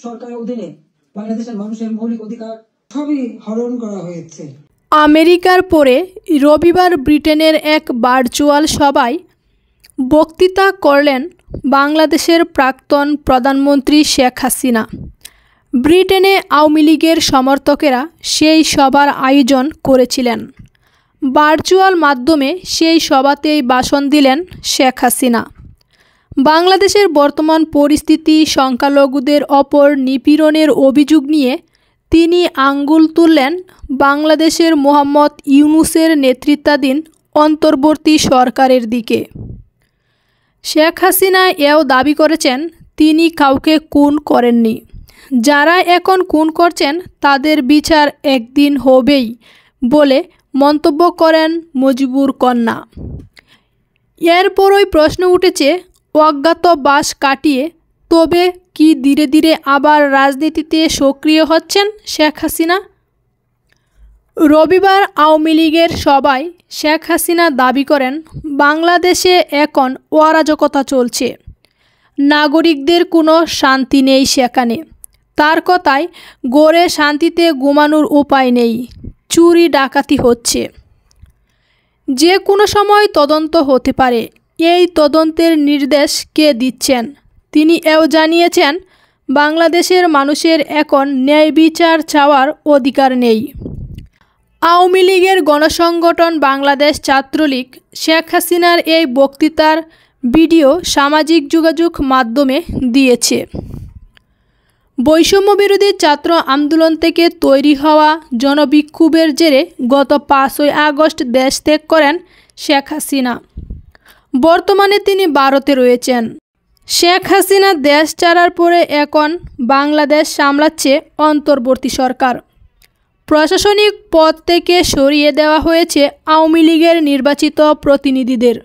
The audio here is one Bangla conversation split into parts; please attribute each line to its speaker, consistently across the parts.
Speaker 1: সরকারের অধীনে বাংলাদেশের মানুষের মৌলিক অধিকার সবই হরণ করা হয়েছে।
Speaker 2: আমেরিকার পরে রবিবার ব্রিটেনের এক ভার্চুয়াল সভায় বক্তৃতা করলেন বাংলাদেশের প্রাক্তন প্রধানমন্ত্রী শেখ হাসিনা। ব্রিটেনে আওয়ামী লীগের সমর্থকেরা সেই সভার আয়োজন করেছিলেন। ভার্চুয়াল মাধ্যমে সেই সভাতেই ভাষণ দিলেন শেখ হাসিনা। বাংলাদেশের বর্তমান পরিস্থিতি, সংখ্যালঘুদের ওপর নিপীড়নের অভিযোগ নিয়ে তিনি আঙ্গুল তুললেন বাংলাদেশের মোহাম্মদ ইউনূসের নেতৃত্বাধীন অন্তর্বর্তী সরকারের দিকে। শেখ হাসিনা এও দাবি করেছেন তিনি কাউকে খুন করেননি। যারা এখন খুন করছেন তাদের বিচার একদিন হবেই বলে মন্তব্য করেন মুজিবুর কন্যা। এরপরই প্রশ্ন উঠেছে, অজ্ঞাতবাস কাটিয়ে তবে কি ধীরে ধীরে আবার রাজনীতিতে সক্রিয় হচ্ছেন শেখ হাসিনা? রবিবার আওয়ামী লীগের সভায় শেখ হাসিনা দাবি করেন বাংলাদেশে এখন অরাজকতা চলছে, নাগরিকদের কোনো শান্তি নেই সেখানে। তার কথায়, গড়ে শান্তিতে ঘুমানোর উপায় নেই, চুরি ডাকাতি হচ্ছে, যে কোনো সময় তদন্ত হতে পারে। এই তদন্তের নির্দেশ কে দিচ্ছেন? তিনি এও জানিয়েছেন বাংলাদেশের মানুষের এখন ন্যায় বিচার চাওয়ার অধিকার নেই। আওয়ামী লীগের গণসংগঠন বাংলাদেশ ছাত্রলীগ শেখ হাসিনার এই বক্তৃতার ভিডিও সামাজিক যোগাযোগ মাধ্যমে দিয়েছে। বৈষম্যবিরোধী ছাত্র আন্দোলন থেকে তৈরি হওয়া জনবিক্ষোভের জেরে গত 5ই আগস্ট দেশ ত্যাগ করেন শেখ হাসিনা। বর্তমানে তিনি ভারতে রয়েছেন। শেখ হাসিনা দেশ ছাড়ার পরে এখন বাংলাদেশ সামলাচ্ছে অন্তর্বর্তী সরকার। প্রশাসনিক পদ থেকে সরিয়ে দেওয়া হয়েছে আওয়ামী লীগের নির্বাচিত প্রতিনিধিদের।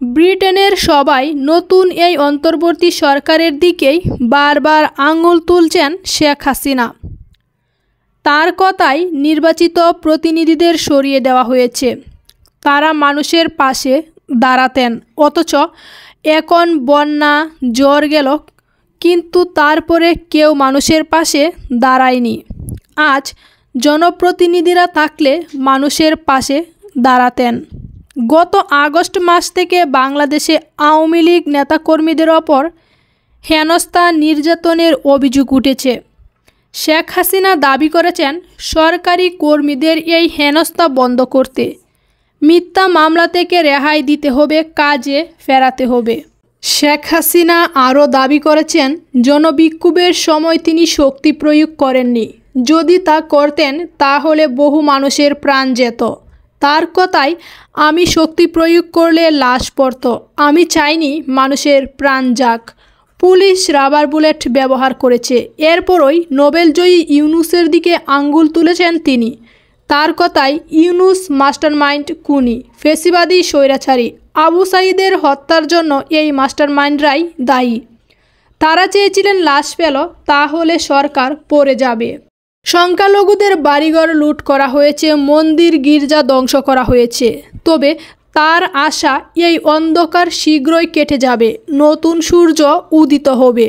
Speaker 2: ব্রিটেনের সবাই নতুন এই অন্তর্বর্তী সরকারের দিকেই বারবার আঙুল তুলছেন শেখ হাসিনা। তার কথায়, নির্বাচিত প্রতিনিধিদের সরিয়ে দেওয়া হয়েছে, তারা মানুষের পাশে দাঁড়াতেন, অথচ এখন বন্যা জ্বর গেল কিন্তু তারপরে কেউ মানুষের পাশে দাঁড়ায়নি। আজ জনপ্রতিনিধিরা থাকলে মানুষের পাশে দাঁড়াতেন। গত আগস্ট মাস থেকে বাংলাদেশে আওয়ামী লীগ নেতাকর্মীদের ওপর হেনস্থা নির্যাতনের অভিযোগ উঠেছে। শেখ হাসিনা দাবি করেছেন সরকারি কর্মীদের এই হেনস্থা বন্ধ করতে মিথ্যা মামলা থেকে রেহাই দিতে হবে, কাজে ফেরাতে হবে। শেখ হাসিনা আরও দাবি করেছেন জনবিক্ষোভের সময় তিনি শক্তি প্রয়োগ করেননি, যদি তা করতেন তাহলে বহু মানুষের প্রাণ যেত। তার কথায়, আমি শক্তি প্রয়োগ করলে লাশ পড়ত, আমি চাইনি মানুষের প্রাণ যাক। পুলিশ রাবার বুলেট ব্যবহার করেছে। এরপরই নোবেলজয়ী ইউনূসের দিকে আঙ্গুল তুলেছেন তিনি। তার কথায়, ইউনূস মাস্টারমাইন্ড খুনি, ফ্যাসিবাদী স্বৈরাচারী। আবু সাঈদের হত্যার জন্য এই মাস্টারমাইন্ডরাই দায়ী। তারা চেয়েছিলেন লাশ পেল, তাহলে সরকার পড়ে যাবে। সংখ্যালঘুদের বাড়িঘর লুট করা হয়েছে, মন্দির গির্জা ধ্বংস করা হয়েছে। তবে তার আশা এই অন্ধকার শীঘ্রই কেটে যাবে, নতুন সূর্য উদিত হবে।